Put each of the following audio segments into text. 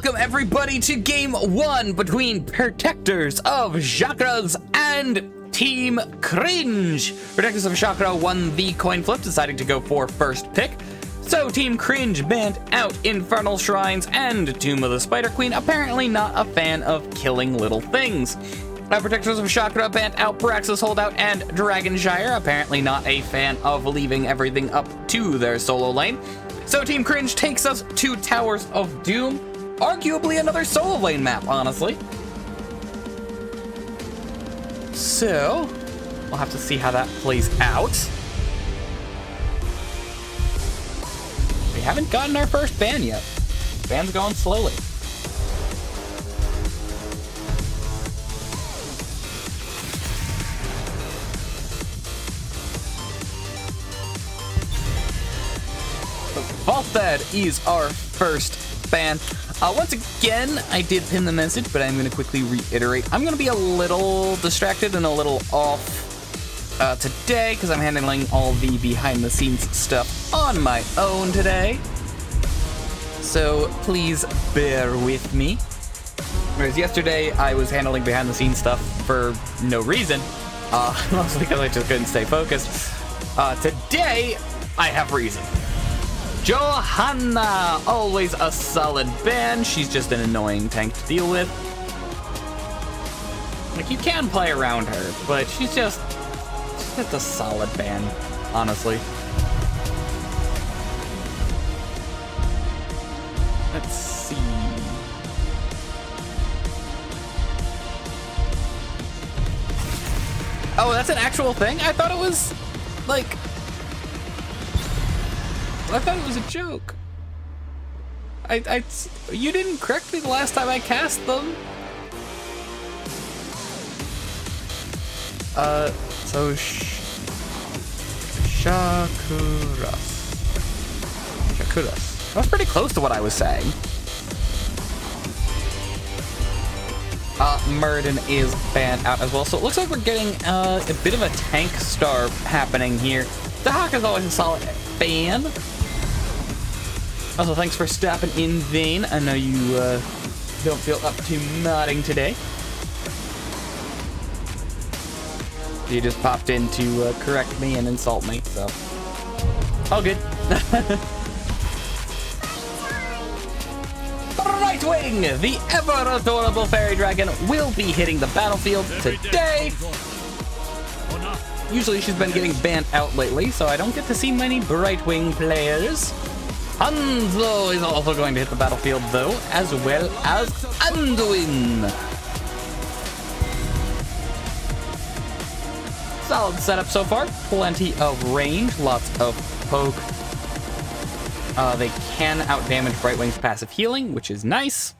welcome everybody to Game 1 between Protectors of Shakuras and Team Cringe. Protectors of Shakura won the coin flip, deciding to go for first pick. So Team Cringe banned out Infernal Shrines and Tomb of the Spider Queen, apparently not a fan of killing little things. Protectors of Shakura banned out Praxis Holdout and Dragonshire, apparently not a fan of leaving everything up to their solo lane. So Team Cringe takes us to Towers of Doom, arguably another solo lane map, honestly. So, we'll have to see how that plays out. We haven't gotten our first ban yet. Ban's going slowly. Falstad is our first ban. Once again, I did pin the message, but I'm going to quickly reiterate. I'm going to be a little distracted and a little off today because I'm handling all the behind-the-scenes stuff on my own today. So please bear with me. Whereas yesterday, I was handling behind-the-scenes stuff for no reason, mostly because I just couldn't stay focused. Today, I have reason. Johanna, always a solid ban. She's just an annoying tank to deal with. Like, you can play around her, but she's just a solid ban, honestly. Let's see. Oh, that's an actual thing? I thought it was, like... I thought it was a joke. You didn't correct me the last time I cast them. So Shakuras. That was pretty close to what I was saying. Murden is banned out as well, so it looks like we're getting a bit of a tank star happening here. The Hawk is always a solid ban. Also, thanks for stopping in vain. I know you don't feel up to modding today. You just popped in to correct me and insult me, so all good. Right Wing, the ever adorable fairy dragon, will be hitting the battlefield today. Usually she's been getting banned out lately, so I don't get to see many Brightwing players. Hanzo is also going to hit the battlefield, though, as well as Anduin. Solid setup so far. Plenty of range, lots of poke. They can outdamage Brightwing's passive healing, which is nice.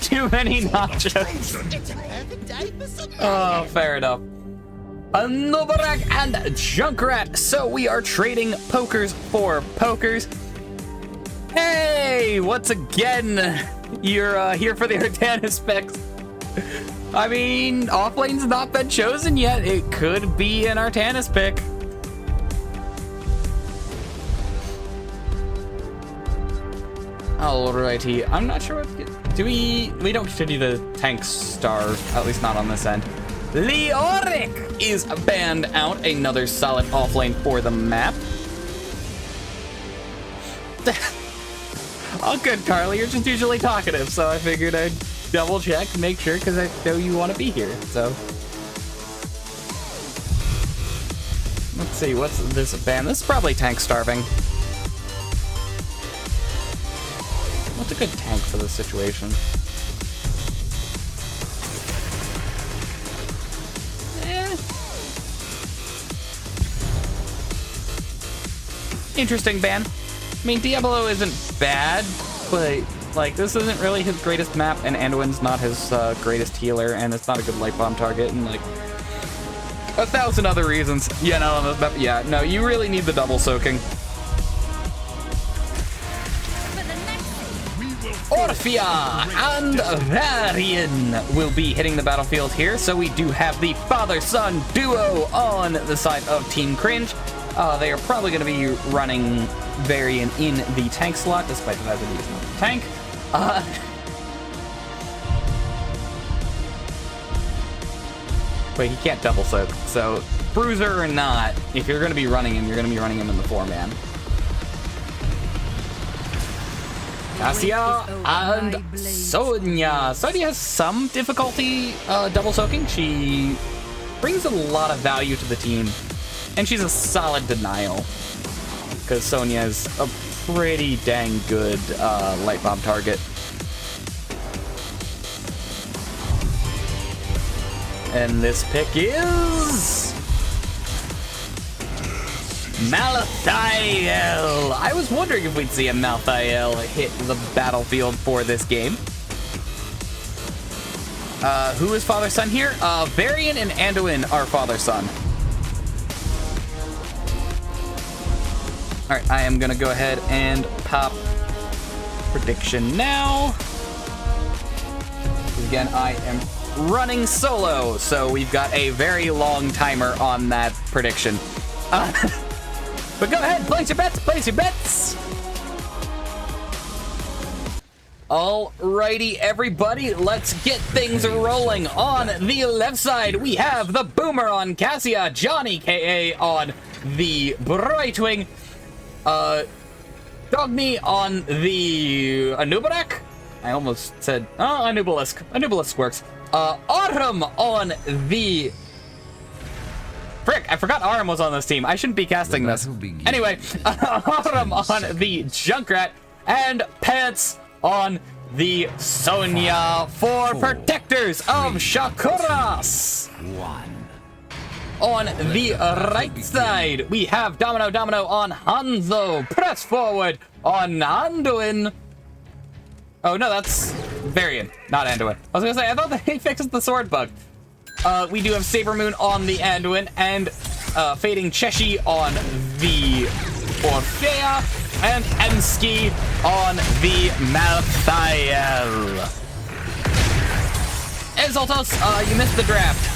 Too many nachos. Oh, fair enough. Novarak and Junkrat. So we are trading pokers for pokers. Hey, once again, you're here for the Artanis picks. I mean, offlane's not been chosen yet. It could be an Artanis pick. Alrighty, I'm not sure what... Do we don't continue the tank star, at least not on this end. Leoric is banned out, another solid offlane for the map. Oh, good, Carly, you're just usually talkative, so I figured I'd double check, make sure, because I know you want to be here, so. Let's see, what's this ban? This is probably tank starving. What's a good tank for this situation? Interesting ban. I mean, Diablo isn't bad, but, like, this isn't really his greatest map, and Anduin's not his greatest healer, and it's not a good light bomb target, and, like, 1,000 other reasons. Yeah, no, on this map, yeah, no, you really need the double soaking. Orphea and Varian will be hitting the battlefield here. So we do have the father-son duo on the side of Team Cringe. They are probably going to be running Varian in the tank slot, despite the fact that he is not a tank. Wait, he can't double soak. So, Bruiser or not, if you're going to be running him, you're going to be running him in the 4-man. Cassia and Sonia. Sonia has some difficulty double soaking. She brings a lot of value to the team, and she's a solid denial because Sonia is a pretty dang good light bomb target. And this pick is Malthael. I was wondering if we'd see a Malthael hit the battlefield for this game. Who is father-son here? Varian and Anduin are father-son. All right, I am gonna go ahead and pop prediction now. Again, I am running solo, so we've got a very long timer on that prediction. But go ahead, place your bets, place your bets. Alrighty, everybody, let's get things rolling. On the left side, we have the Boomer on Cassia, Johnny K.A. on the Brightwing, Dogme on the Anubarak. I almost said, Anubalisk. Anubalisk works. Autumn on the... Frick, I forgot Autumn was on this team. I shouldn't be casting this. Anyway, Autumn on the Junkrat, and Pants on the Sonia for Protectors of Shakuras. On the right side, we have Domino on Hanzo. Press forward on Anduin. Oh, no, that's Varian, not Anduin. I was gonna say, I thought they fixed the sword bug. We do have Saber Moon on the Anduin, and Fading Cheshi on the Orphea, and Emski on the Malthael. Exaltos, you missed the draft.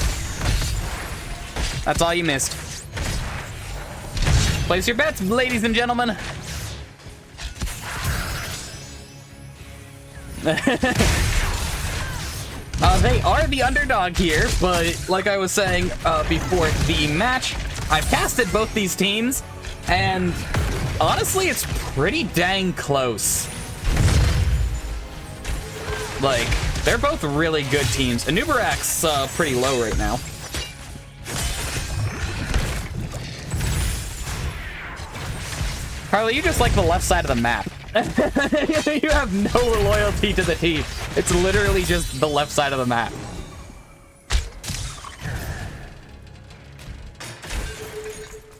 That's all you missed. Place your bets, ladies and gentlemen. They are the underdog here, but like I was saying before the match, I've casted both these teams, and honestly, it's pretty dang close. Like, they're both really good teams. Anubarak's pretty low right now. Carly, you just like the left side of the map. You have no loyalty to the team. It's literally just the left side of the map.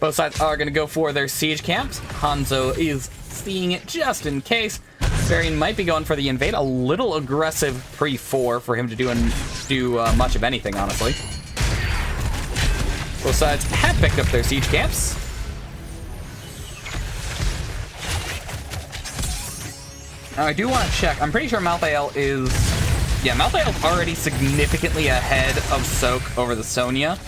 Both sides are going to go for their siege camps. Hanzo is seeing it just in case. Varian might be going for the invade. A little aggressive pre-4 for him to do much of anything, honestly. Both sides have picked up their siege camps. Now, I do want to check. I'm pretty sure Malthael is... Yeah, Malthael's already significantly ahead of Soak over the Sonia.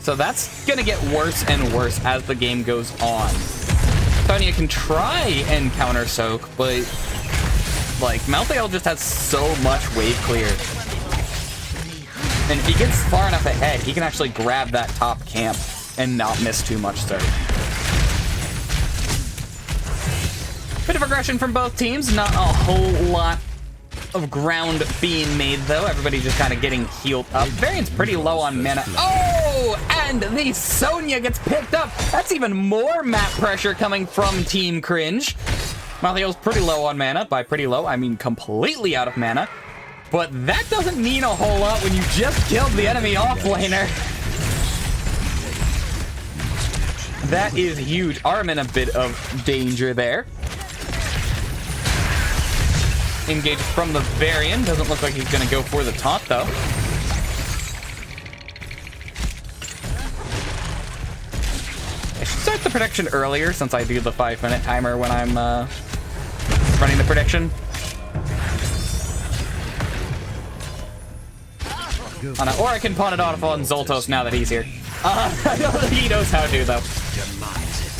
So that's going to get worse and worse as the game goes on. Sonia can try and counter Soak, but... like, Malthael just has so much wave clear. And if he gets far enough ahead, he can actually grab that top camp and not miss too much Soak. Bit of aggression from both teams, not a whole lot of ground being made though. Everybody just kind of getting healed up. Varian's pretty low on mana. Oh, and the Sonia gets picked up. That's even more map pressure coming from Team Cringe. Malthael's pretty low on mana. By pretty low, I mean completely out of mana. But that doesn't mean a whole lot when you just killed the enemy offlaner. That is huge. Arm in a bit of danger there. Engage from the Varian. Doesn't look like he's going to go for the taunt, though. I should start the prediction earlier, since I do the 5-minute timer when I'm running the prediction. Or I can pawn it off on Zoltos now that he's here. I don't think he knows how to, though.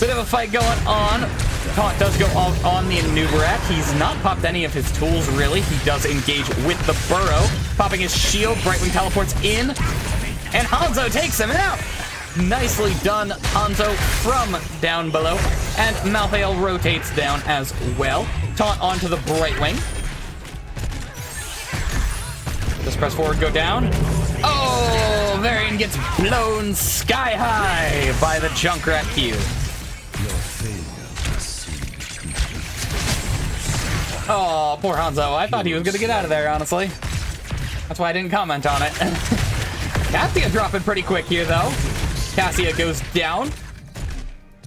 Bit of a fight going on. Taunt does go out on the Nubarak. He's not popped any of his tools, really. He does engage with the Burrow. Popping his shield, Brightwing teleports in. And Hanzo takes him out. Nicely done, Hanzo, from down below. And Malthael rotates down as well. Taunt onto the Brightwing. Does press forward go down? Oh, Varian gets blown sky high by the Junkrat Q. Oh, poor Hanzo. I thought he was going to get out of there, honestly. That's why I didn't comment on it. Cassia dropping pretty quick here, though. Cassia goes down.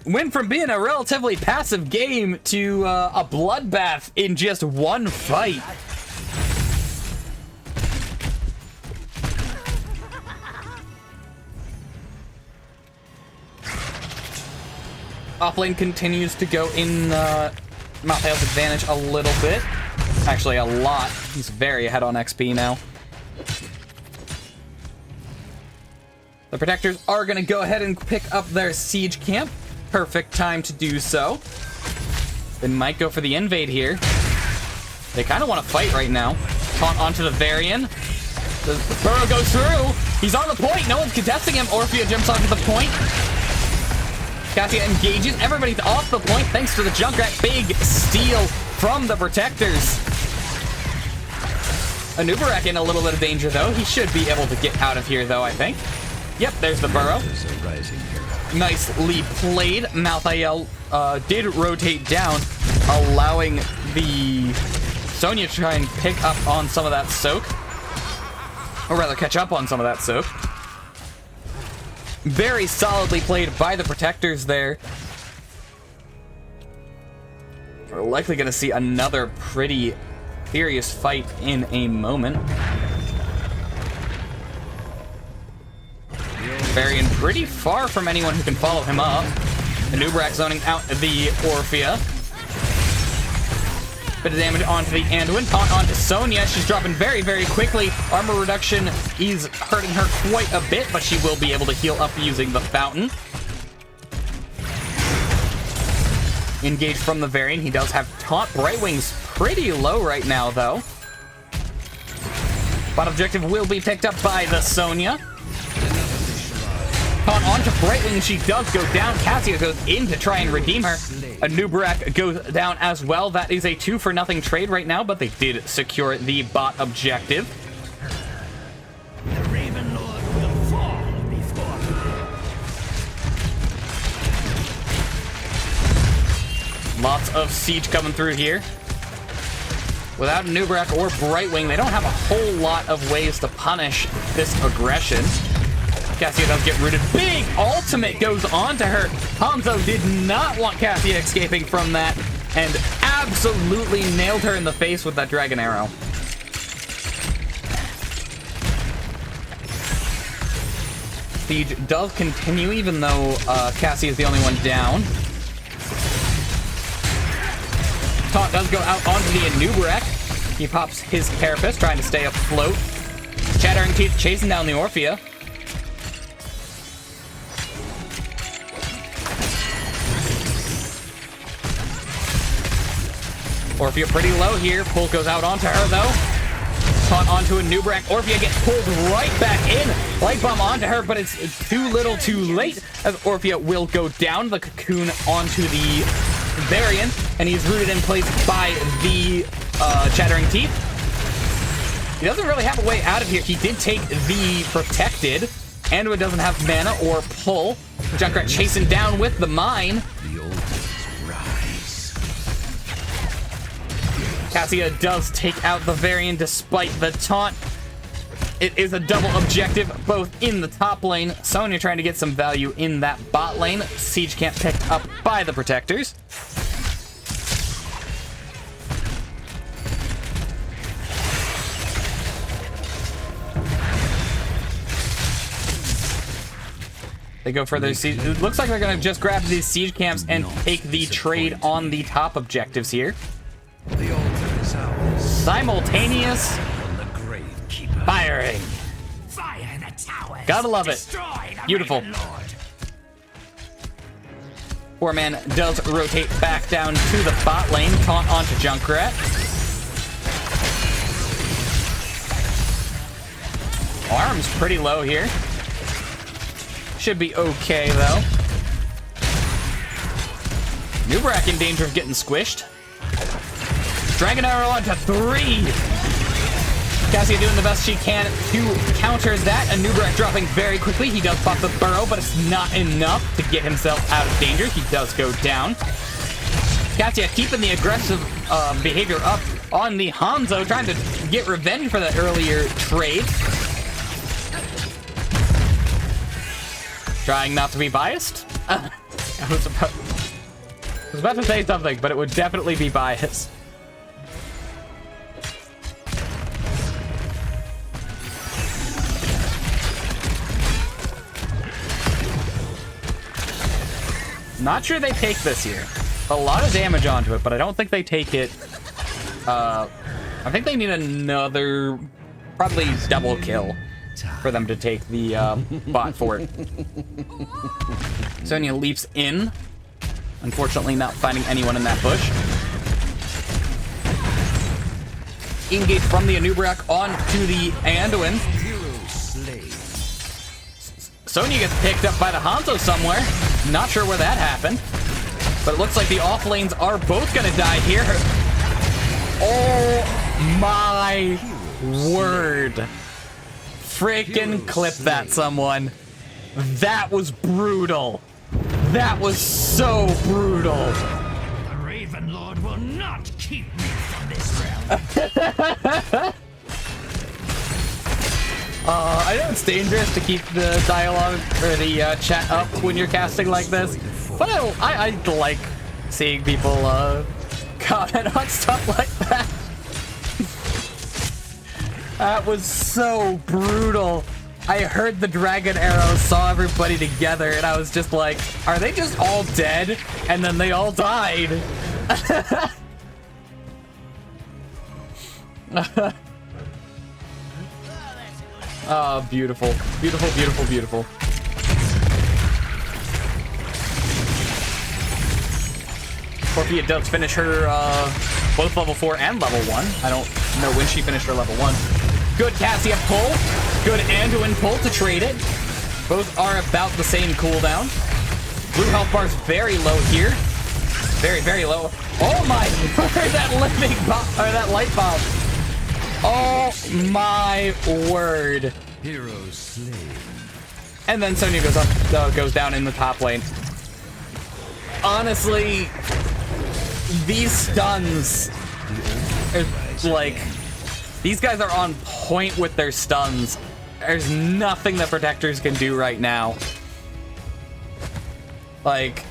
Went from being a relatively passive game to a bloodbath in just one fight. Offlane continues to go in Malthael's advantage a little bit. Actually, a lot. He's very ahead on XP now. The Protectors are going to go ahead and pick up their siege camp. Perfect time to do so. They might go for the invade here. They kind of want to fight right now. Taunt onto the Varian. The Burrow goes through. He's on the point. No one's contesting him. Orphea jumps onto the point. Cassia engages. Everybody's off the point thanks to the Junkrat. Big steal from the Protectors. Nubarak in a little bit of danger, though. He should be able to get out of here, though, I think. Yep, there's the Burrow. Nicely played. Malthael did rotate down, allowing the Sonya to try and pick up on some of that soak. Or rather, catch up on some of that soak. Very solidly played by the Protectors there. We're likely going to see another pretty furious fight in a moment. Varian pretty far from anyone who can follow him up. Nubarak zoning out the Orphea. Bit of damage onto the Anduin. Taunt onto Sonya. She's dropping very, very quickly. Armor reduction is hurting her quite a bit, but she will be able to heal up using the Fountain. Engage from the Varian. He does have taunt. Brightwing's pretty low right now, though. Bot objective will be picked up by the Sonya. Taunt onto Brightwing. She does go down. Cassia goes in to try and redeem her. Nubarak goes down as well. That is a 2-for-0 trade right now, but they did secure the bot objective. The Raven Lord will fall before me. Lots of siege coming through here. Without Nubarak or Brightwing, they don't have a whole lot of ways to punish this aggression. Cassia does get rooted. Big ultimate goes on to her. Hanzo did not want Cassia escaping from that and absolutely nailed her in the face with that dragon arrow. Siege does continue even though Cassia is the only one down. Taunt does go out onto the Nubarak. He pops his Carapace, trying to stay afloat. Chattering Teeth chasing down the Orphea. Orphea pretty low here. Pull goes out onto her, though. Taunt onto a Nubarak. Orphea gets pulled right back in. Light Bomb onto her, but it's too little too late, as Orphea will go down. The Cocoon onto the Varian, and he's rooted in place by the Chattering Teeth. He doesn't really have a way out of here. He did take the Protected. Anduin doesn't have mana or pull. Junkrat chasing down with the Mine. Cassia does take out the Varian despite the taunt. It is a double objective, both in the top lane. Sonya trying to get some value in that bot lane. Siege camp picked up by the Protectors. They go for their siege. It looks like they're going to just grab these siege camps and take the trade on the top objectives here. Simultaneous firing. Gotta love it. Beautiful. 4-man does rotate back down to the bot lane. Taunt onto Junkrat. Arm's pretty low here. Should be okay, though. Nubrak in danger of getting squished. Dragon Arrow onto 3. Cassia doing the best she can to counter that. And Nubrak dropping very quickly. He does pop the burrow, but it's not enough to get himself out of danger. He does go down. Cassia keeping the aggressive behavior up on the Hanzo, trying to get revenge for that earlier trade. Trying not to be biased. I was about to say something, but it would definitely be biased. Not sure they take this here. A lot of damage onto it, but I don't think they take it. I think they need another, probably double kill for them to take the bot fort. Sonya leaps in. Unfortunately, not finding anyone in that bush. Engage from the Anubrak onto the Anduin. Sonya gets picked up by the Hanzo somewhere. Not sure where that happened. But it looks like the off lanes are both gonna die here. Oh my word. Freaking clip that, someone. That was brutal. That was so brutal. The Raven Lord will not keep me from this realm. I know it's dangerous to keep the dialogue or the chat up when you're casting like this, but I like seeing people comment on stuff like that. That was so brutal. I heard the dragon arrow, saw everybody together, and I was just like, are they just all dead? And then they all died. Oh, beautiful. Beautiful, beautiful, beautiful. Scorpia does finish her both level 4 and level 1. I don't know when she finished her level 1. Good Cassia pull. Good Anduin pull to trade it. Both are about the same cooldown. Blue health bar's very low here. Very, very low. Oh my word, that living bomb, or that light bomb. Oh my word. Heroes slain. And then Sonya goes up, goes down in the top lane. Honestly, these stuns, like, these guys are on point with their stuns. There's nothing that protectors can do right now. Like,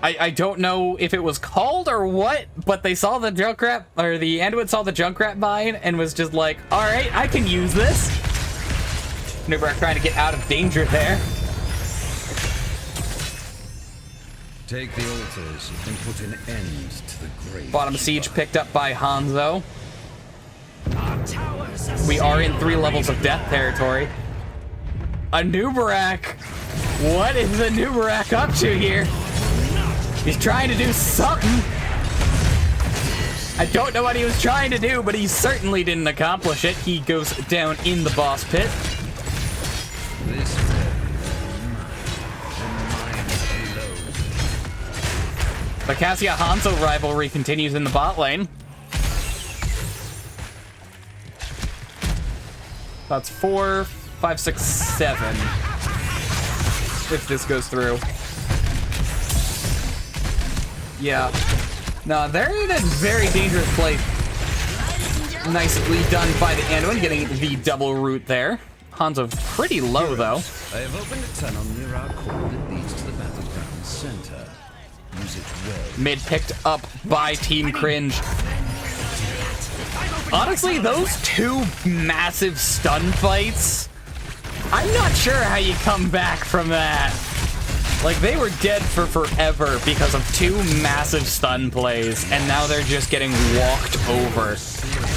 I don't know if it was called or what, but they saw the Junkrat, or the Anduin saw the Junkrat vine and was just like, all right, I can use this. Nubrak trying to get out of danger there. Take the altars and put an end to the grave. Bottom siege picked up by Hanzo. We are in 3 levels of death territory. Anubrak. What is Anubrak up to here? He's trying to do something. I don't know what he was trying to do, but he certainly didn't accomplish it. He goes down in the boss pit. The Cassia Hanzo rivalry continues in the bot lane. That's 4, 5, 6, 7. If this goes through. Yeah. No, they're in a very dangerous place. Nicely done by the Anduin, getting the double root there. Hanzo pretty low, though. I have opened a tunnel near our core that leads to the battleground center. Use it well. Mid picked up by Team Cringe. Honestly, those 2 massive stun fights, I'm not sure how you come back from that. Like, they were dead for forever because of 2 massive stun plays, and now they're just getting walked over.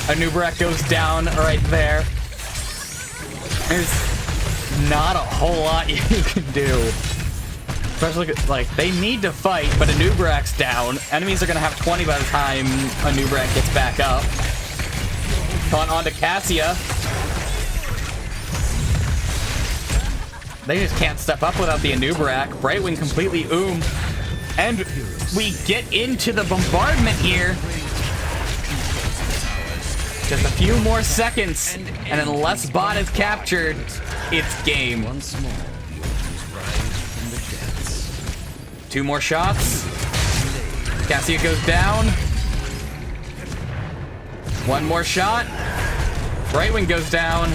Anubrak goes down right there. There's not a whole lot you can do. Especially, like, they need to fight, but Anubrak's down. Enemies are gonna have 20 by the time Anubrak gets back up. On to Cassia. They just can't step up without the Anubrak. Brightwing completely And we get into the bombardment here. Just a few more seconds, and unless bot is captured, it's game. Two more shots. Cassia goes down. One more shot. Brightwing goes down.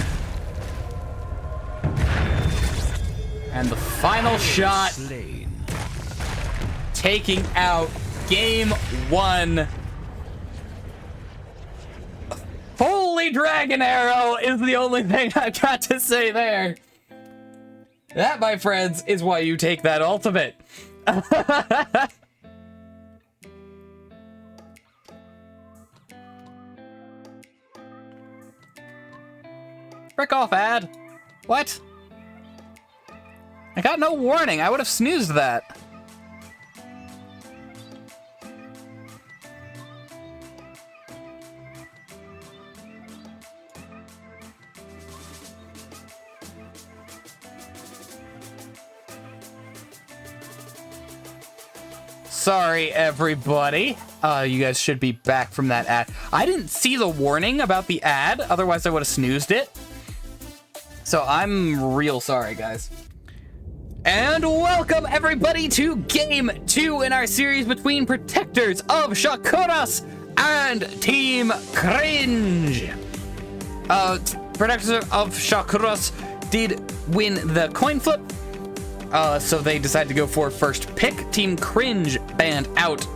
And the final shot, taking out game one. Holy Dragon Arrow is the only thing I've got to say there. That, my friends, is why you take that ultimate. Frick off, ad. What? I got no warning. I would have snoozed that. Sorry, everybody. You guys should be back from that ad. I didn't see the warning about the ad, otherwise I would have snoozed it. So I'm real sorry, guys. And welcome, everybody, to Game 2 in our series between Protectors of Shakuras and Team Cringe. Protectors of Shakuras did win the coin flip. So they decided to go for first pick. Team Cringe banned out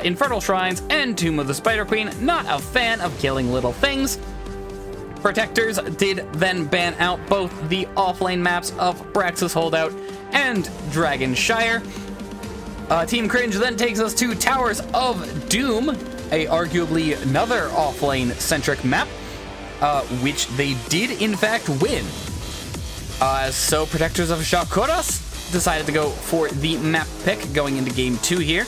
Infernal Shrines and Tomb of the Spider Queen. Not a fan of killing little things. Protectors did then ban out both the offlane maps of Brax's Holdout and Dragonshire. Team Cringe then takes us to Towers of Doom, arguably another offlane centric map, which they did in fact win. So Protectors of Shakuras decided to go for the map pick going into game 2 here,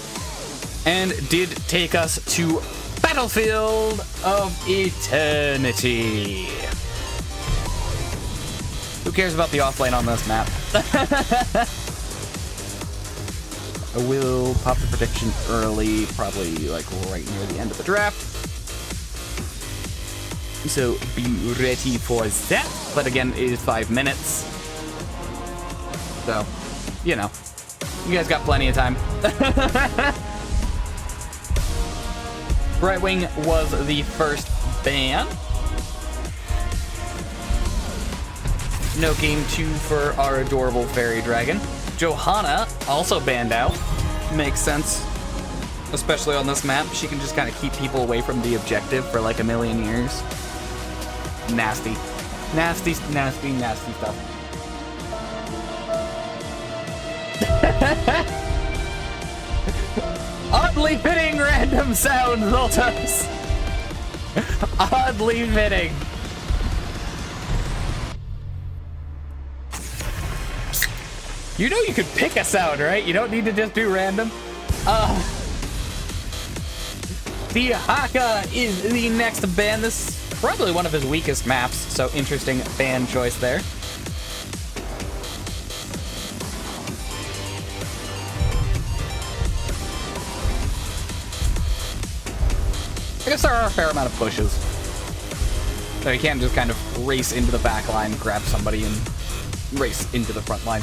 and did take us to Battlefield of Eternity. Who cares about the offlane on this map? I will pop the prediction early, probably like right near the end of the draft. So be ready for that. But again, it is 5 minutes. So, you know, you guys got plenty of time. Brightwing was the first ban. No game 2 for our adorable fairy dragon. Johanna also banned out. Makes sense. Especially on this map. She can just kind of keep people away from the objective for like a million years. Nasty. Nasty, nasty, nasty stuff. Oddly fitting random sounds, Zoltos. Oddly fitting. You know you could pick a sound, right? You don't need to just do random. The Haka is the next ban. This is probably one of his weakest maps, so interesting ban choice there. I guess there are a fair amount of pushes. So you can't just kind of race into the back line, grab somebody, and race into the front line.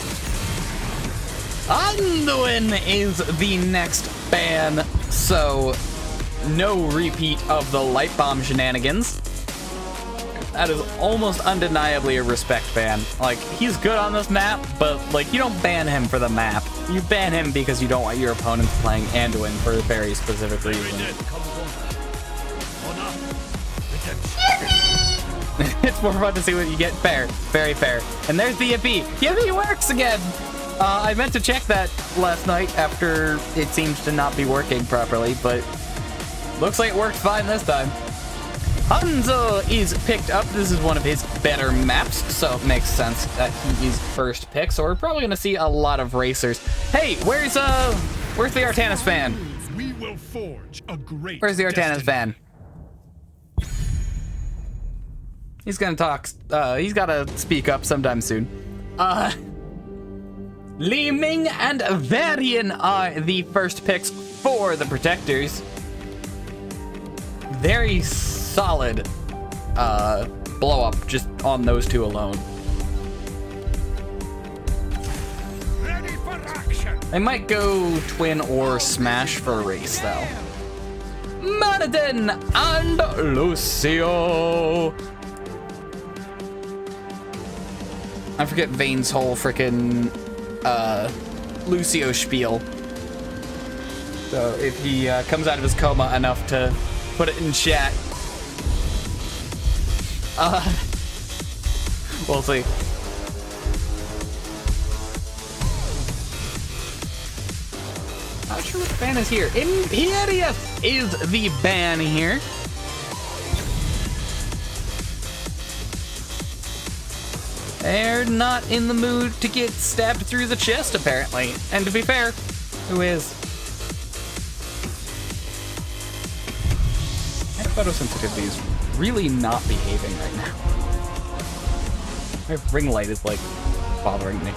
Anduin is the next ban, so no repeat of the light bomb shenanigans. That is almost undeniably a respect ban. Like, he's good on this map, but like, you don't ban him for the map. You ban him because you don't want your opponents playing Anduin for a very specific reason. It's more fun to see what you get. Fair. Very fair. And there's the Yippee. Yippee works again! I meant to check that last night after it seems to not be working properly, but looks like it worked fine this time. Hanzo is picked up. This is one of his better maps, so it makes sense that he is first pick. So we're probably gonna see a lot of racers. Hey, where's the Artanis fan? We will forge a great Where's the Artanis destiny. fan? He's gonna talk. He's gotta speak up sometime soon. Li Ming and Varian are the first picks for the Protectors. Very solid blow up just on those two alone. Ready for action. They might go twin or smash for a race though. Manadin and Lucio. I forget Vane's whole frickin' Lucio spiel. So if he comes out of his coma enough to put it in chat, we'll see. Not sure what the ban is here. Imperius is the ban here. They're not in the mood to get stabbed through the chest, apparently. And to be fair, who is? My photosensitivity is really not behaving right now. My ring light is, like, bothering me.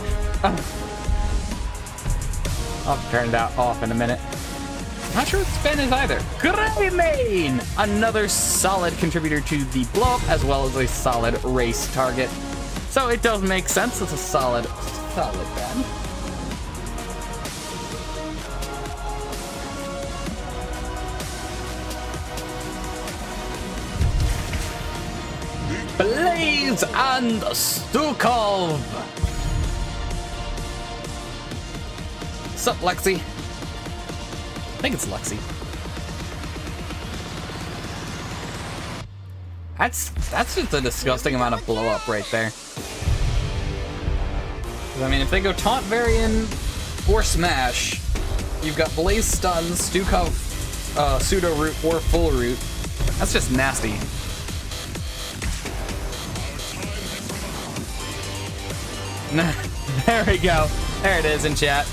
I'll turn that off in a minute. Not sure what the spin is either. Greymane! Another solid contributor to the blow-up, as well as a solid race target. So it does make sense. It's a solid ban. Blaze and Stukov. Sup, Lexi? I think it's Lexi. That's just a disgusting amount of blow up right there. I mean, if they go taunt Varian or smash, you've got Blaze stuns, Stukov pseudo root or full root. That's just nasty. There we go. There it is in chat.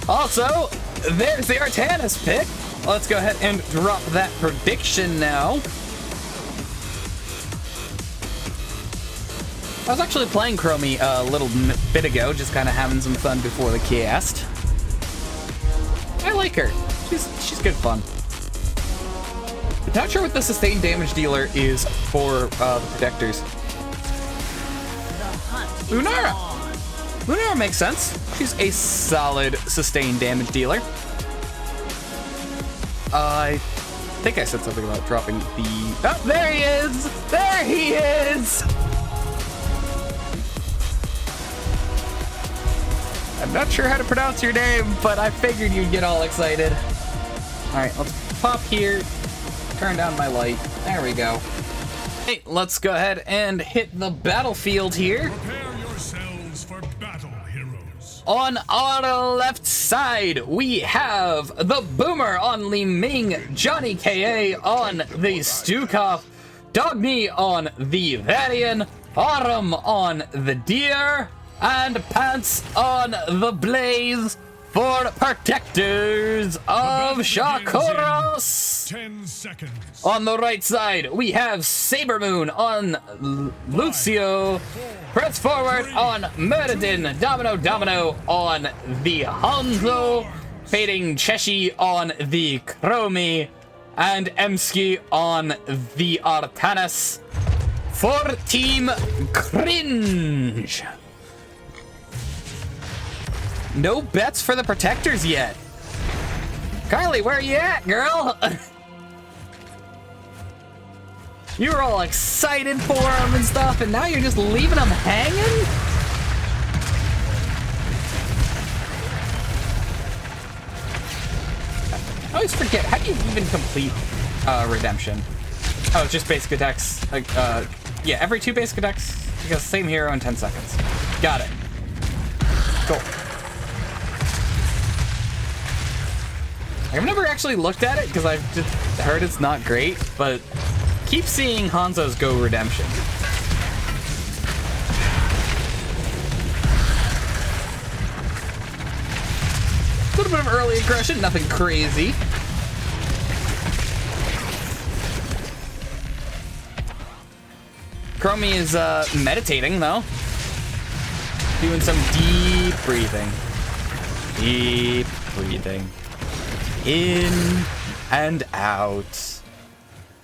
Also, there's the Artanis pick. Let's go ahead and drop that prediction now. I was actually playing Chromie a little bit ago, just kind of having some fun before the cast. I like her. She's good fun. Not sure what the sustained damage dealer is for the Protectors. Lunara! Lunara makes sense. She's a solid sustained damage dealer. I think I said something about dropping the... Oh, there he is! There he is! I'm not sure how to pronounce your name, but I figured you'd get all excited. Alright, let's pop here. Turn down my light. There we go. Hey, let's go ahead and hit the battlefield here. Prepare yourselves for battle, heroes. On our left side, we have the Boomer on Li Ming, Johnny K.A. on the Stukov, Dogme on the Varian, Autumn on the Deer, and Pants on the Blaze for Protectors of Shakuras. 10 seconds. On the right side, we have Sabermoon on Lucio, Press Forward on Murdadin, Domino on the Hanzo, Fading Cheshi on the Chromie, and Emsky on the Artanis for Team Cringe. No bets for the Protectors yet. Carly, where are you at, girl? You were all excited for them and stuff, and now you're just leaving them hanging? I always forget, how do you even complete Redemption? Oh, it's just basic attacks. Like, yeah, every 2 basic attacks, because same hero in 10 seconds. Got it. Cool. I've never actually looked at it because I've just heard it's not great, but keep seeing Hanzo's go redemption. A little bit of early aggression, nothing crazy. Chromie is meditating though. Doing some deep breathing. Deep breathing. In and out.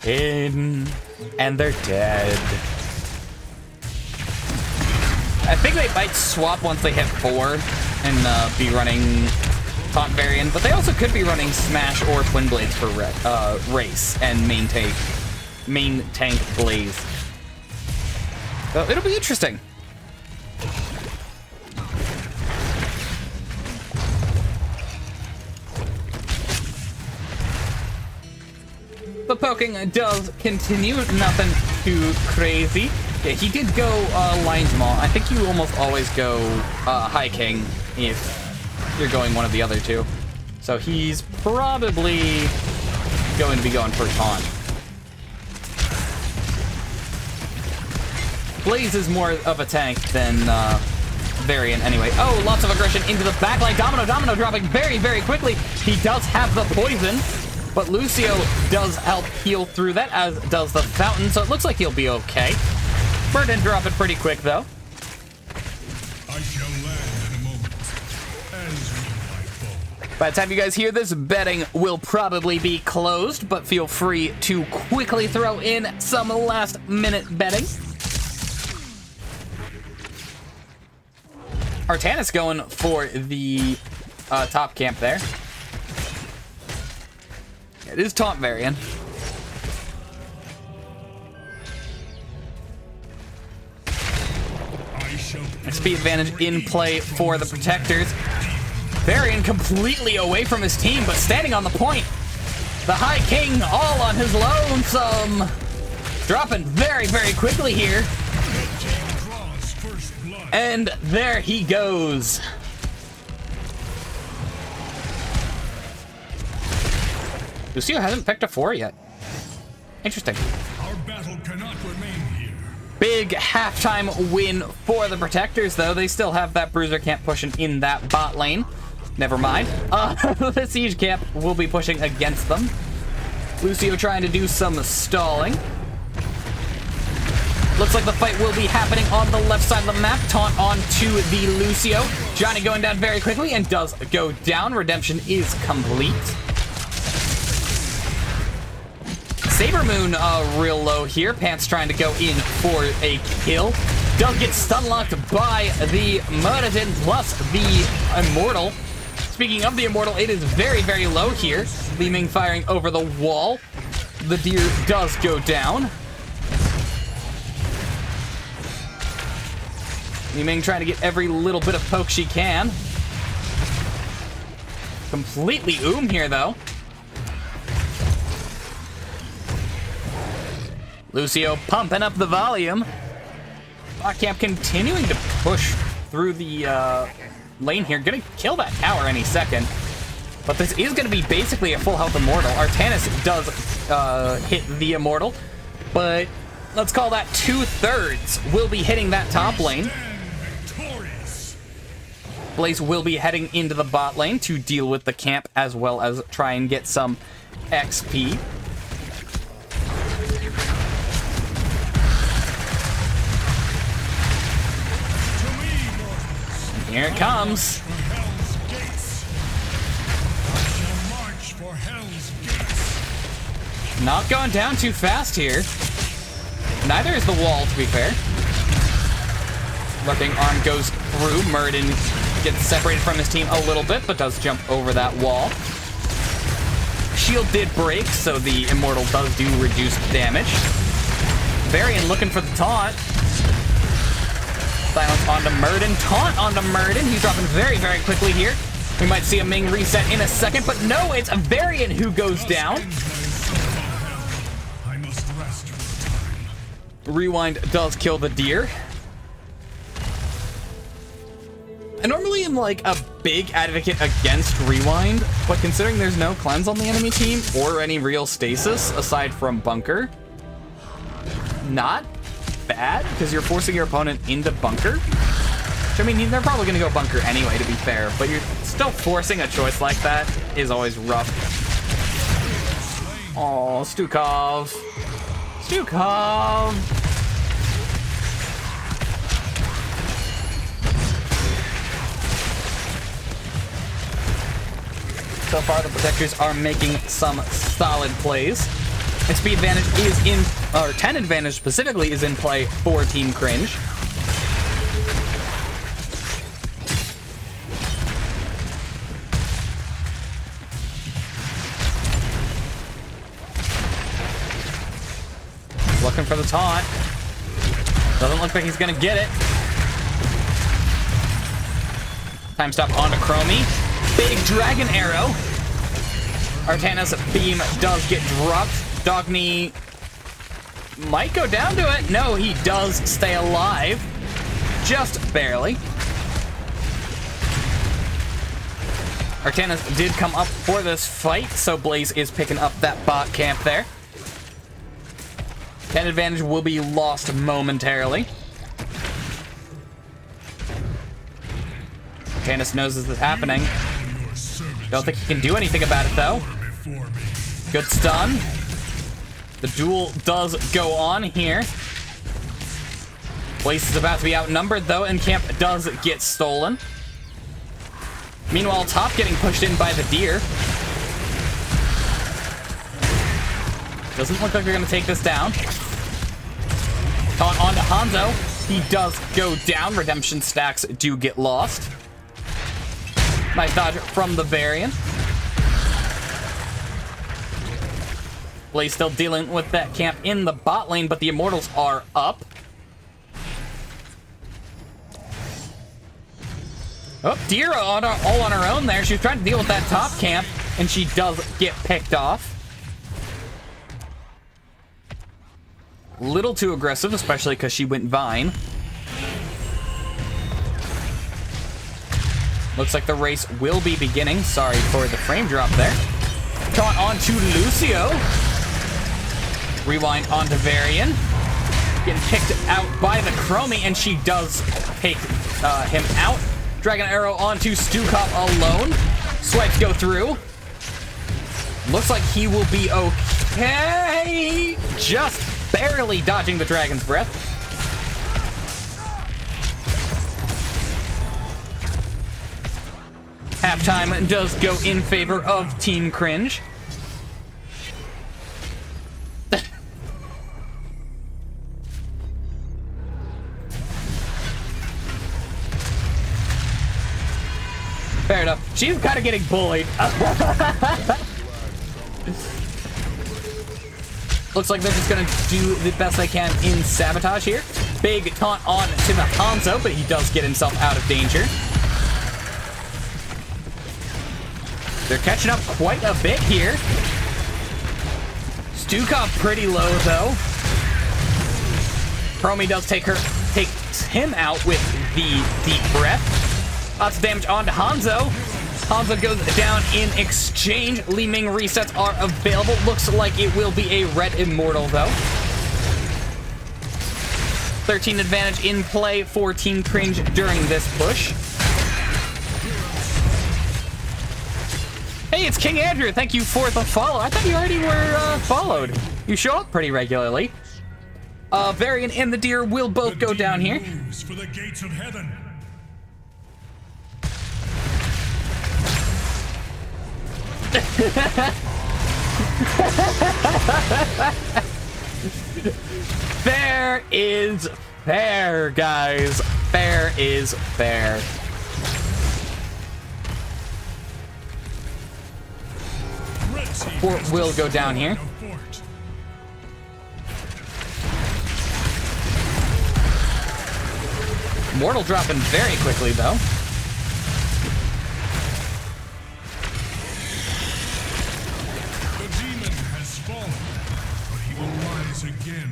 In and they're dead. I think they might swap once they hit 4 and be running Taunt Varian, but they also could be running Smash or Twin Blades for race and main tank Blaze. So it'll be interesting. The poking does continue, nothing too crazy. Yeah, he did go Line Jamal. I think you almost always go High King if you're going one of the other two. So he's probably going to be going for Taunt. Blaze is more of a tank than Varian anyway. Oh, lots of aggression into the backline. Domino dropping very, very quickly. He does have the poison. But Lucio does help heal through that, as does the Fountain, so it looks like he'll be okay. Bird didn't drop it pretty quick, though. I shall land in a moment, as will my foe. By the time you guys hear this, betting will probably be closed, but feel free to quickly throw in some last-minute betting. Artanis going for the top camp there. It is Taunt Varian. Speed advantage in play for the Protectors. Varian completely away from his team, but standing on the point. The High King all on his lonesome. Dropping very, very quickly here. And there he goes. Lucio hasn't picked a 4 yet. Interesting. Our battle cannot remain here. Big halftime win for the Protectors, though. They still have that Bruiser camp pushing in that bot lane. Never mind. The Siege camp will be pushing against them. Lucio trying to do some stalling. Looks like the fight will be happening on the left side of the map. Taunt on to the Lucio. Johnny going down very quickly and does go down. Redemption is complete. Saber Moon real low here. Pants trying to go in for a kill. Does get stun locked by the Muradin plus the Immortal. Speaking of the Immortal, it is very, very low here. Li Ming firing over the wall. The deer does go down. Li Ming trying to get every little bit of poke she can. Completely here, though. Lucio pumping up the volume. Bot camp continuing to push through the lane here. Gonna kill that tower any second. But this is gonna be basically a full health Immortal. Artanis does hit the Immortal. But let's call that 2/3 will be hitting that top lane. Blaze will be heading into the bot lane to deal with the camp as well as try and get some XP. Here it comes. Not going down too fast here. Neither is the wall, to be fair. Lurking arm goes through. Muradin gets separated from his team a little bit, but does jump over that wall. Shield did break, so the Immortal does do reduced damage. Varian looking for the taunt. Silence onto Muradin. Taunt onto Muradin. He's dropping very, very quickly here. We might see a Ming reset in a second, but no, it's a Varian who goes down. Rewind does kill the deer. I normally am like a big advocate against Rewind, but considering there's no cleanse on the enemy team or any real stasis aside from Bunker, not bad, because you're forcing your opponent into bunker. Which, I mean, they're probably going to go bunker anyway, to be fair, but you're still forcing a choice like that is always rough. Oh, Stukov. Stukov! So far, the Protectors are making some solid plays. And speed advantage is in, or 10 advantage specifically is in play for Team Cringe. Looking for the taunt. Doesn't look like he's gonna get it. Time stop onto Chromie. Big dragon arrow. Artana's beam does get dropped. Dogny might go down to it. No, he does stay alive. Just barely. Artana did come up for this fight, so Blaze is picking up that bot camp there. 10 advantage will be lost momentarily. Artanis knows this is happening. Don't think he can do anything about it, though. Good stun. The duel does go on here. Blaze is about to be outnumbered, though, and camp does get stolen. Meanwhile, top getting pushed in by the deer. Doesn't look like they're going to take this down. On to Hanzo. He does go down. Redemption stacks do get lost. Nice dodge from the Varian. Blaze still dealing with that camp in the bot lane, but the Immortals are up. Oh, Dira all on her own there. She was trying to deal with that top camp, and she does get picked off. Little too aggressive, especially because she went Vine. Looks like the race will be beginning. Sorry for the frame drop there. Taunt onto Lucio. Rewind onto Varian. Getting picked out by the Chromie, and she does take him out. Dragon Arrow onto Stukov alone. Swipes go through. Looks like he will be okay. Just barely dodging the Dragon's Breath. Halftime does go in favor of Team Cringe. Fair enough. She's kind of getting bullied. Looks like they're just going to do the best they can in Sabotage here. Big taunt on to the Hanzo, but he does get himself out of danger. They're catching up quite a bit here. Stukov pretty low, though. Chromie does takes him out with the Deep Breath. Lots of damage onto Hanzo. Hanzo goes down in exchange. Liming resets are available. Looks like it will be a red Immortal, though. 13 advantage in play for Team Cringe during this push. Hey, it's King Andrew. Thank you for the follow. I thought you already were followed. You show up pretty regularly. Varian and the deer will both go down here. For the gates of heaven. Fair is fair, guys. Fair is fair. Fort will go down here. Mortal dropping very quickly, though.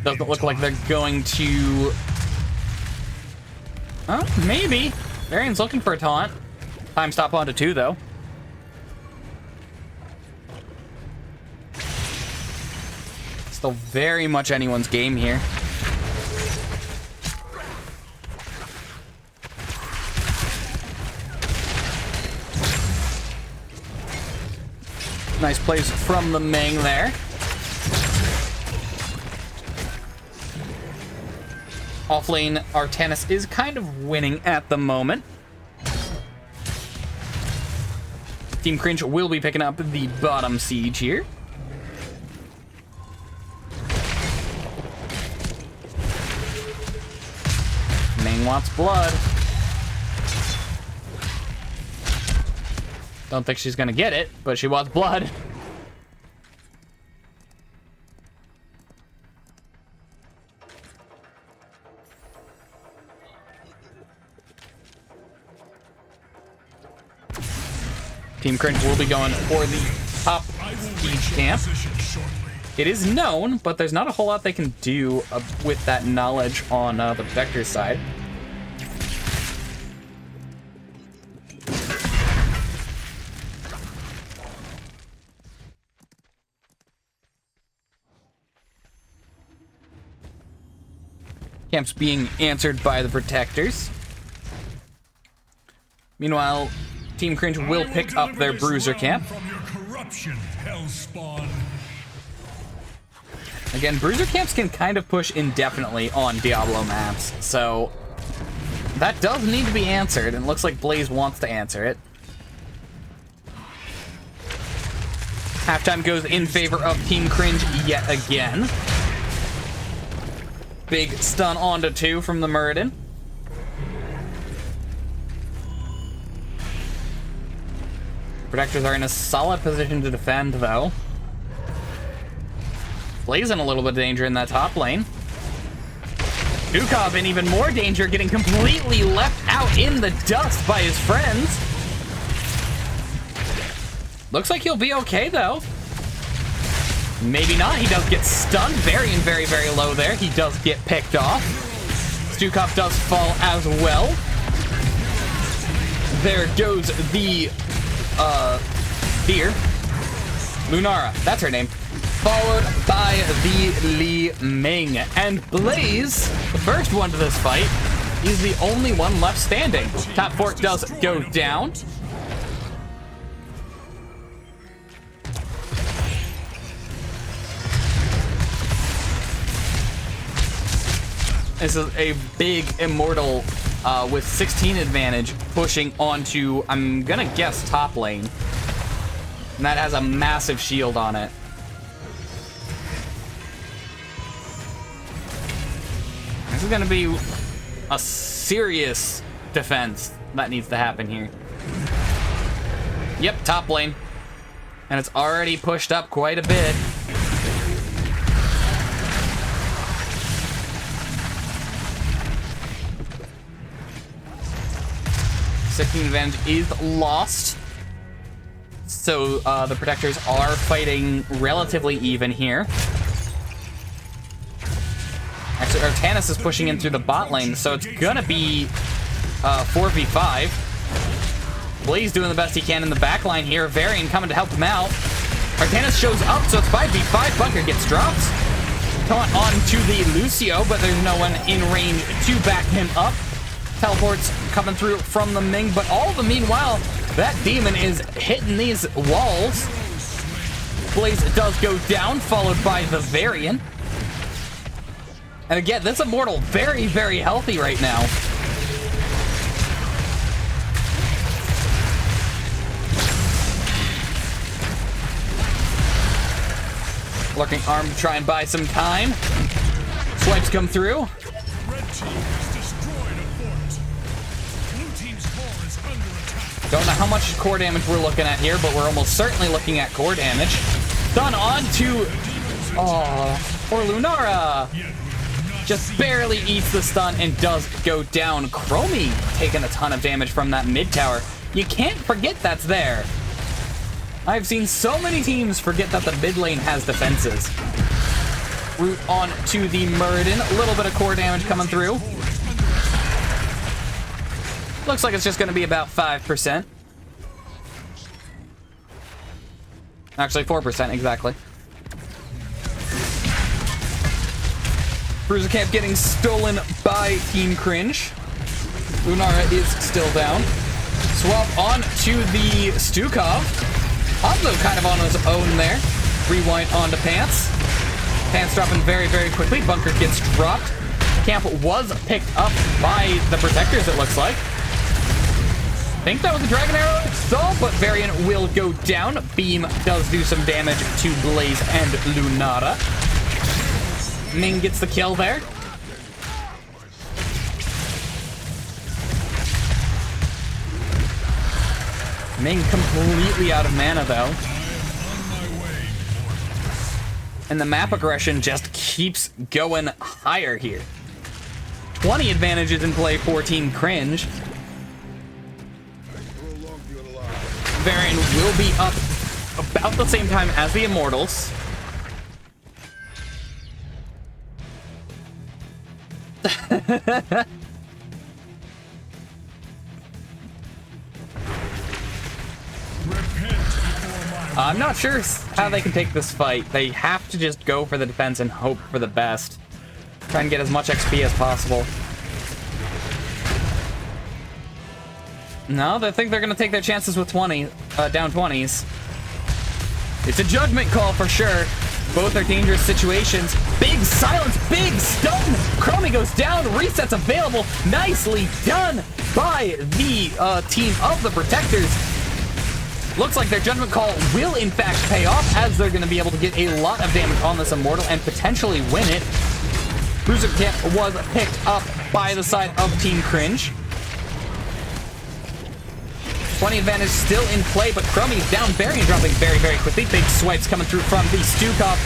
Doesn't look like they're going to... Oh, maybe. Varian's looking for a taunt. Time stop onto 2, though. Still very much anyone's game here. Nice plays from the Ming there. Offlane Artanis is kind of winning at the moment. Team Cringe will be picking up the bottom siege here. Ming wants blood. Don't think she's gonna get it, but she wants blood. Team Cringe will be going for the top siege camp. It is known, but there's not a whole lot they can do with that knowledge on the Protector's side. Camps being answered by the Protectors. Meanwhile, Team Cringe will pick up their Bruiser camp. Again, Bruiser camps can kind of push indefinitely on Diablo maps, so that does need to be answered, and it looks like Blaze wants to answer it. Halftime goes in favor of Team Cringe yet again. Big stun onto 2 from the Muradin. Protectors are in a solid position to defend, though. Blaze in a little bit of danger in that top lane. Dukov in even more danger, getting completely left out in the dust by his friends. Looks like he'll be okay, though. Maybe not. He does get stunned. Varian very, very low there. He does get picked off. Dukov does fall as well. There goes the Deer. Lunara, that's her name. Followed by the Li Ming. And Blaze, the first one to this fight, is the only one left standing. Top Fork does go down. This is a big Immortal with 16 advantage pushing onto, I'm gonna guess, top lane. And that has a massive shield on it. This is gonna be a serious defense that needs to happen here. Yep, top lane. And it's already pushed up quite a bit. Sixteen advantage is lost. So the Protectors are fighting relatively even here. Actually, Artanis is pushing in through the bot lane, so it's gonna be 4v5. Blaze doing the best he can in the back line here. Varian coming to help him out. Artanis shows up, so it's 5v5. Bunker gets dropped. Coming on to the Lucio, but there's no one in range to back him up. Teleports coming through from the Ming, but all the meanwhile, that demon is hitting these walls. Blaze does go down, followed by the Varian. And again, this Immortal very, very healthy right now. Lurking arm to try and buy some time. Swipes come through. Don't know how much core damage we're looking at here, but we're almost certainly looking at core damage. Stun on to... oh, poor Lunara. Just barely eats the stun and does go down. Chromie taking a ton of damage from that mid tower. You can't forget that's there. I've seen so many teams forget that the mid lane has defenses. Root on to the Muradin. A little bit of core damage coming through. Looks like it's just going to be about 5%. Actually, 4% exactly. Bruiser camp getting stolen by Team Cringe. Lunara is still down. Swap on to the Stukov. Hanzo kind of on his own there. Rewind onto Pants. Pants dropping very, very quickly. Bunker gets dropped. Camp was picked up by the Protectors, it looks like. I think that was a Dragon Arrow stall, but Varian will go down. Beam does do some damage to Blaze and Lunata. Ming gets the kill there. Ming completely out of mana, though. And the map aggression just keeps going higher here. 20 advantages in play for Team Cringe. Varian will be up about the same time as the Immortals. I'm not sure how they can take this fight. They have to just go for the defense and hope for the best. Try and get as much XP as possible. No, they think they're going to take their chances with down 20s. It's a judgment call for sure. Both are dangerous situations. Big silence, big stun. Chromie goes down, resets available. Nicely done by the team of the Protectors. Looks like their judgment call will in fact pay off, as they're going to be able to get a lot of damage on this Immortal and potentially win it. Bruiser Camp was picked up by the side of Team Cringe. 20 advantage still in play, but Chromie's down. Varian dropping very, very quickly. Big swipes coming through from the Stukov.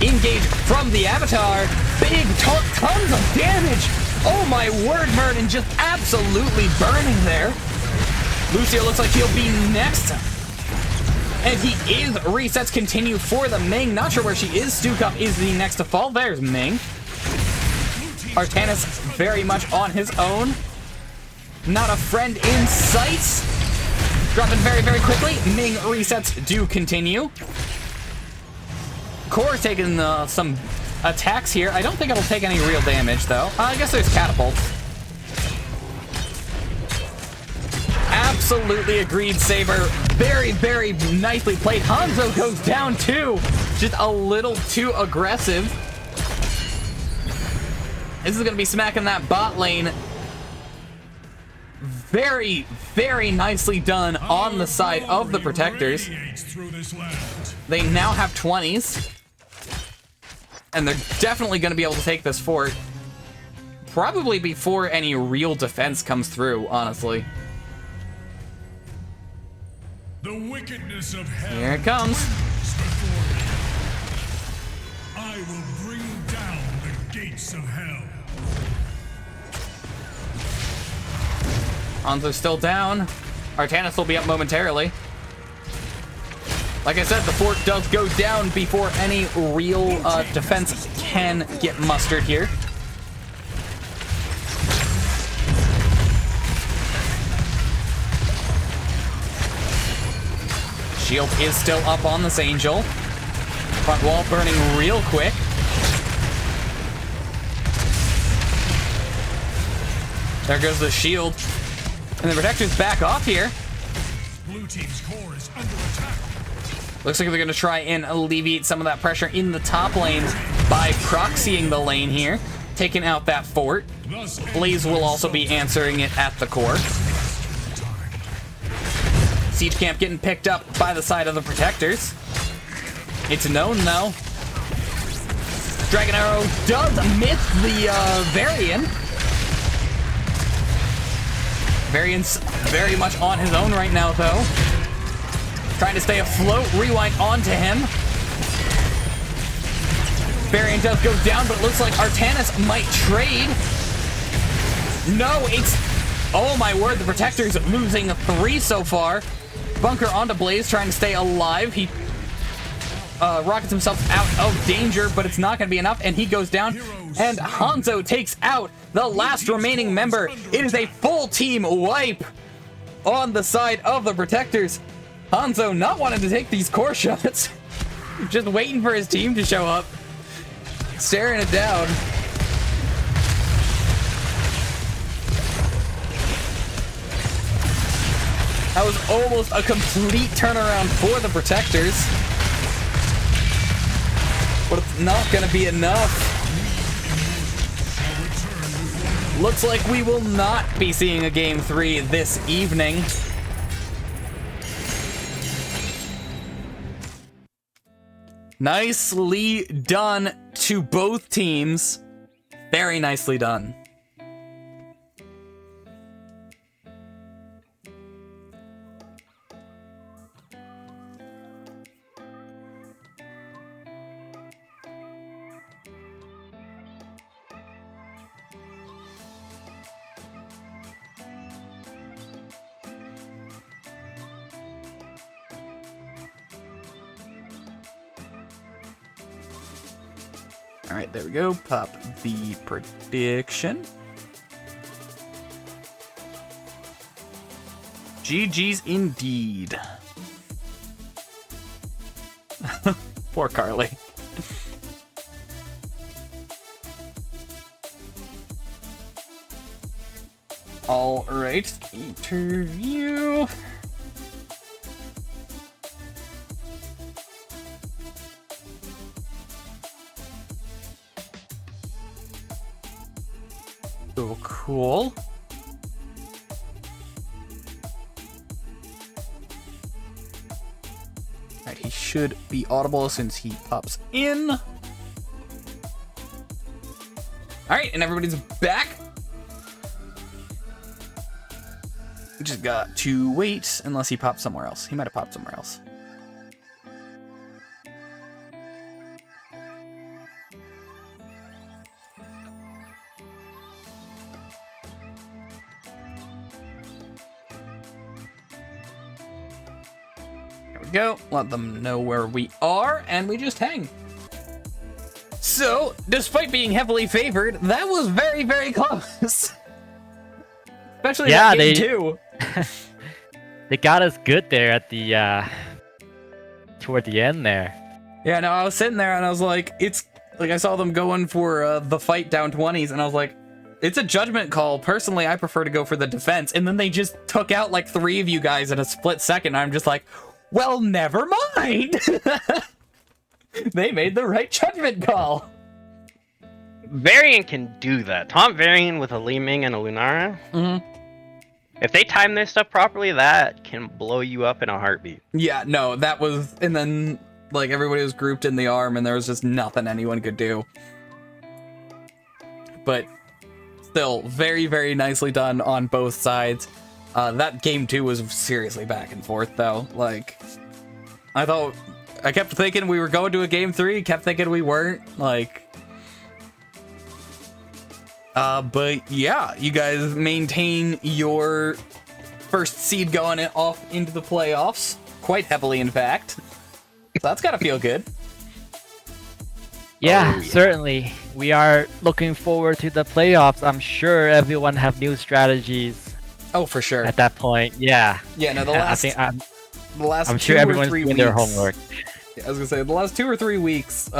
Engage from the Avatar. Big tons of damage. Oh my word, Merton just absolutely burning there. Lucio looks like he'll be next. And he is. Resets continue for the Ming. Not sure where she is. Stukov is the next to fall. There's Ming. Artanis very much on his own. Not a friend in sight. Dropping very, very quickly. Ming resets do continue. Core taking some attacks here. I don't think it'll take any real damage, though. I guess there's catapults. Absolutely agreed, Saber. Very, very nicely played. Hanzo goes down, too. Just a little too aggressive. This is going to be smacking that bot lane. Very, very nicely done on the side of the Protectors. They now have 20s. And they're definitely going to be able to take this fort. Probably before any real defense comes through, honestly. The wickedness of hell. Here it comes. I will bring down the gates of hell. Hanzo's still down. Artanis will be up momentarily. Like I said, the fort does go down before any real defense can get mustered here. Shield is still up on this Angel. Front wall burning real quick. There goes the shield. And the Protectors back off here. Blue team's core is under attack. Looks like they're going to try and alleviate some of that pressure in the top lane by proxying the lane here, taking out that fort. Blaze will also be answering it at the core. Siege Camp getting picked up by the side of the Protectors. It's known, though. Dragon Arrow does miss the Varian. Varian's very much on his own right now, though. Trying to stay afloat. Rewind onto him. Varian does go down, but it looks like Artanis might trade. No, it's... Oh my word, the Protector's losing 3 so far. Bunker onto Blaze, trying to stay alive. He rockets himself out of danger, but it's not going to be enough, and he goes down. And Hanzo takes out the last remaining member. It is a full team wipe on the side of the Protectors. Hanzo not wanting to take these core shots. Just waiting for his team to show up. Staring it down. That was almost a complete turnaround for the Protectors. But it's not going to be enough. Looks like we will not be seeing a Game 3 this evening. Nicely done to both teams. Very nicely done. All right, there we go. Pop the prediction. GG's indeed. Poor Carly. All right, interview. So cool. Alright, he should be audible since he pops in. Alright, and everybody's back. We just got to wait unless he pops somewhere else. He might have popped somewhere else. Go, let them know where we are, and we just hang. So, despite being heavily favored, that was very, very close. Especially in game 2. They got us good there at the toward the end there. Yeah, no, I was sitting there and I was like, it's like I saw them going for the fight down 20s, and I was like, it's a judgment call. Personally, I prefer to go for the defense. And then they just took out like 3 of you guys in a split second. I'm just like, well, never mind. They made the right judgment call. Varian can do that. Taunt Varian with a Li Ming and a Lunara. Mm-hmm. If they time their stuff properly, that can blow you up in a heartbeat. Yeah, no, that was... And then, like, everybody was grouped in the arm, and there was just nothing anyone could do. But still, very, very nicely done on both sides. That game 2 was seriously back and forth, though. Like, I kept thinking we were going to a game 3, kept thinking we weren't. Like, but yeah, you guys maintain your first seed going off into the playoffs, quite heavily, in fact. So that's gotta feel good. Yeah, certainly. We are looking forward to the playoffs. I'm sure everyone have new strategies. Oh, for sure. At that point, yeah. Yeah, no, I'm sure everyone's doing their homework. Yeah, I was gonna say the last 2 or 3 weeks.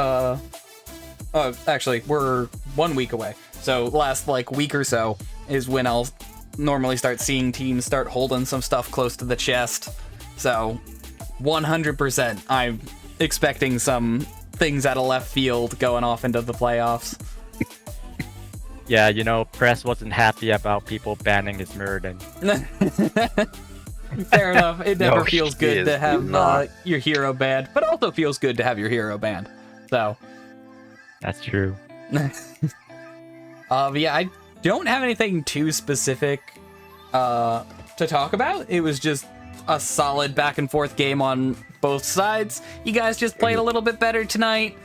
Actually, we're 1 week away. So last like week or so is when I'll normally start seeing teams start holding some stuff close to the chest. So 100%, I'm expecting some things out of left field going off into the playoffs. Yeah, you know, Press wasn't happy about people banning his Muradin. Fair enough. It never feels good to have your hero banned, but also feels good to have your hero banned. So that's true. Yeah, I don't have anything too specific to talk about. It was just a solid back and forth game on both sides. You guys just played a little bit better tonight,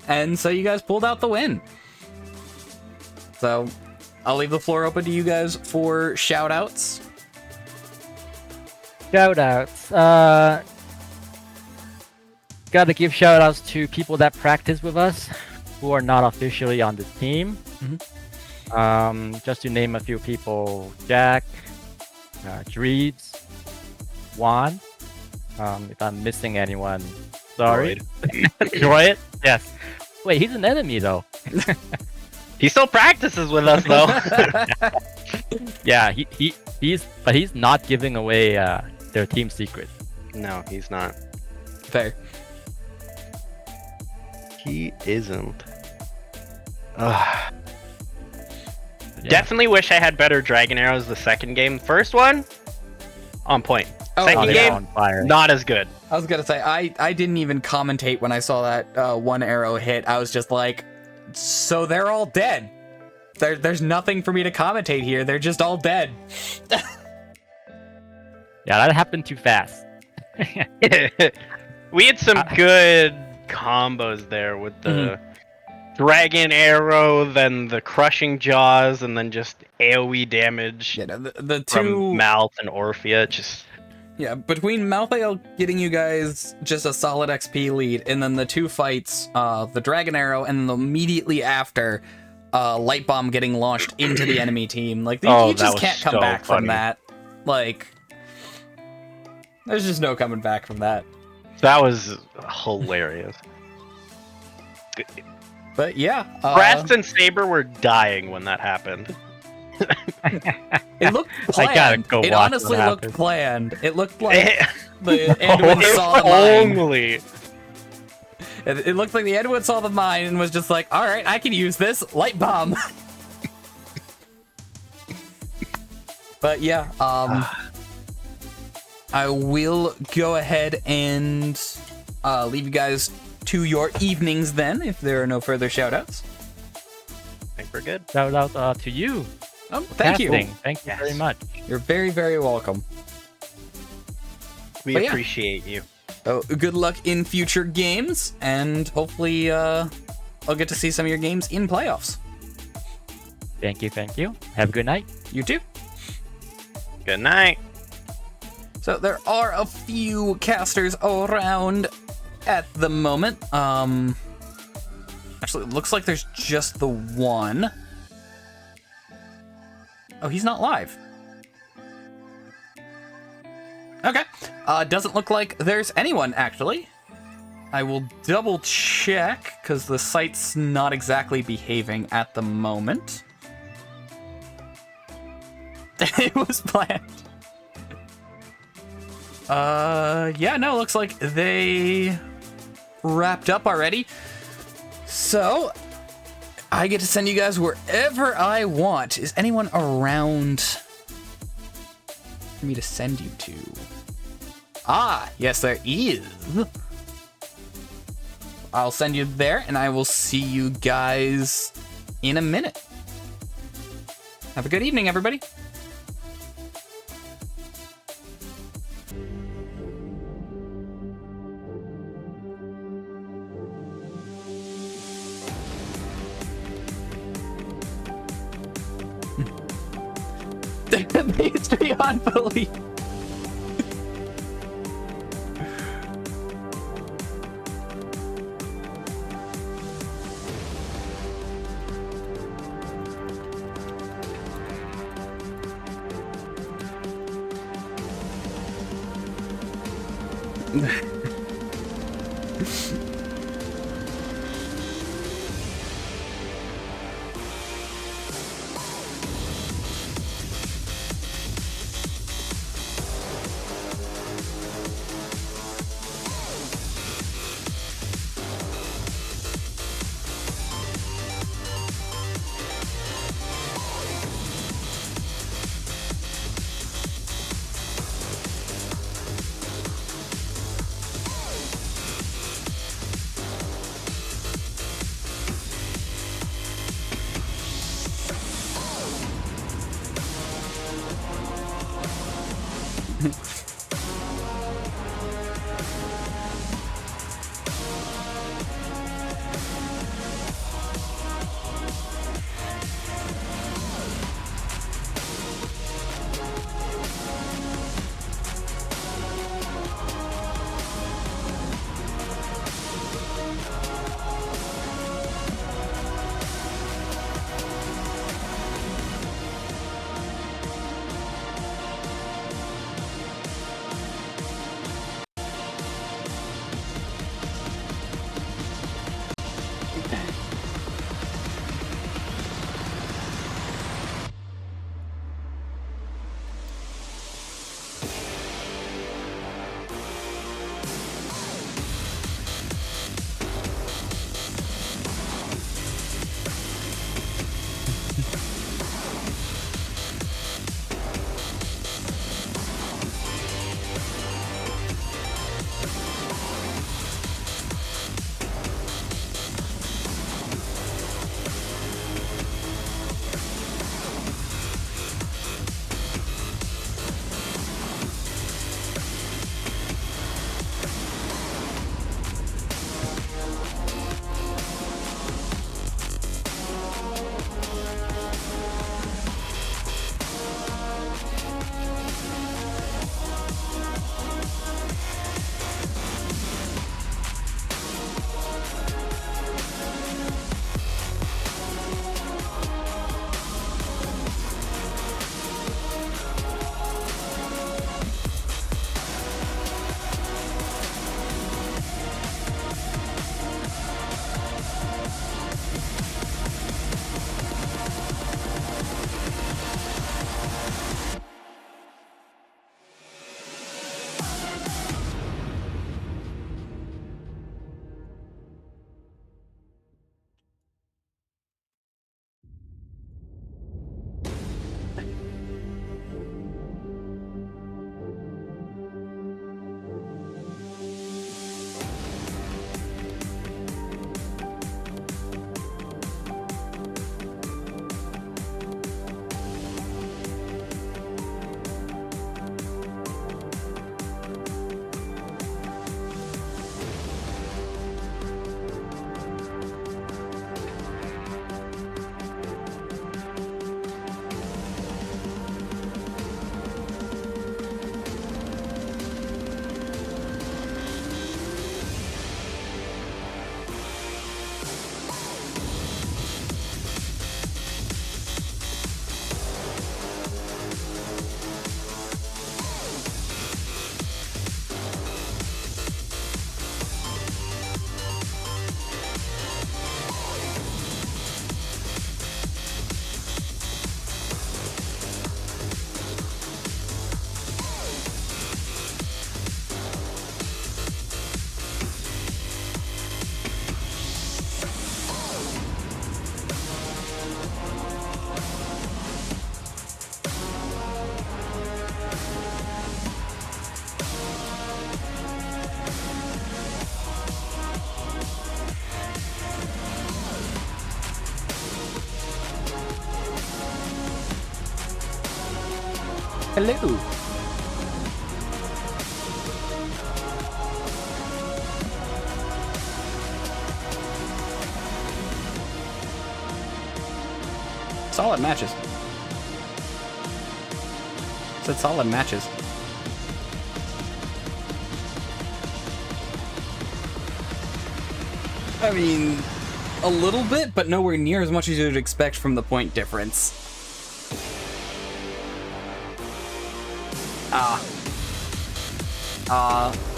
and so you guys pulled out the win. So I'll leave the floor open to you guys for shout-outs. Shout-outs. Gotta give shout-outs to people that practice with us, who are not officially on the team. Mm-hmm. Just to name a few people: Jack, Dreeds, Juan. If I'm missing anyone, sorry. Droid? Yes. Wait, he's an enemy though. He still practices with us though. Yeah, he's not giving away their team secret. No, he's not. Fair. He isn't. Ugh. Yeah. Definitely wish I had better dragon arrows the second game. First one, on point. Oh, Second Oh, they're game, on fire. not as good. I was gonna say I didn't even commentate when I saw that one arrow hit. I was just like, so they're all dead. There's nothing for me to commentate here. They're just all dead. Yeah, that happened too fast. We had some good combos there with the dragon arrow, then the crushing jaws, and then just AoE damage Yeah, no, the from two Mouth and Orphea. Just between Malthael getting you guys just a solid XP lead, and then the two fights, the Dragon Arrow, and then immediately after, Light Bomb getting launched into the enemy team. Like, you just can't come so back from funny. that. Like, there's just no coming back from that. that was hilarious. But yeah, Crest and Saber were dying when that happened. it looked I gotta planned. go It watch honestly what looked happened. planned. It looked like the Anduin If saw the mine. only. It looked like the Anduin saw the mine and was just like, all right, I can use this Light Bomb. But yeah, I will go ahead and leave you guys to your evenings then, if there are no further shoutouts. I think we're good. Shout out to you. Oh, thank you. Casting. Thank you very Yes. much. You're very, very welcome. We But yeah. appreciate you. Oh, good luck in future games, and hopefully I'll get to see some of your games in playoffs. Thank you, thank you. Have a good night. You too. Good night. So there are a few casters around at the moment. Actually, it looks like there's just the one. Oh, he's not live. Okay. Doesn't look like there's anyone, actually. I will double check, because the site's not exactly behaving at the moment. It was planned. Yeah, no, looks like they wrapped up already. So, I get to send you guys wherever I want. Is anyone around for me to send you to? Ah, yes, there is. I'll send you there, and I will see you guys in a minute. Have a good evening, everybody. The history on belief. Hello. Solid matches. Said solid matches. I mean, a little bit, but nowhere near as much as you'd expect from the point difference.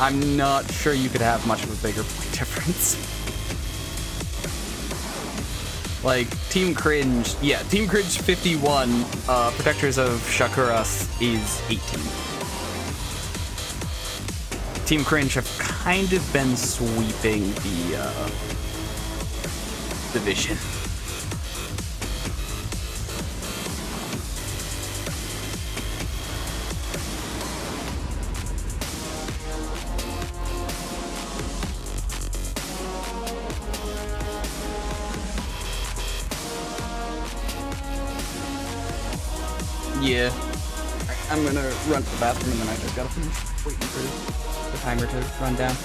I'm not sure you could have much of a bigger point difference. Like, Team Cringe, yeah, Team Cringe 51, Protectors of Shakuras is 18. Team Cringe have kind of been sweeping the, division. Yeah. I'm gonna run to the bathroom and then I just gotta finish waiting for the timer to run down.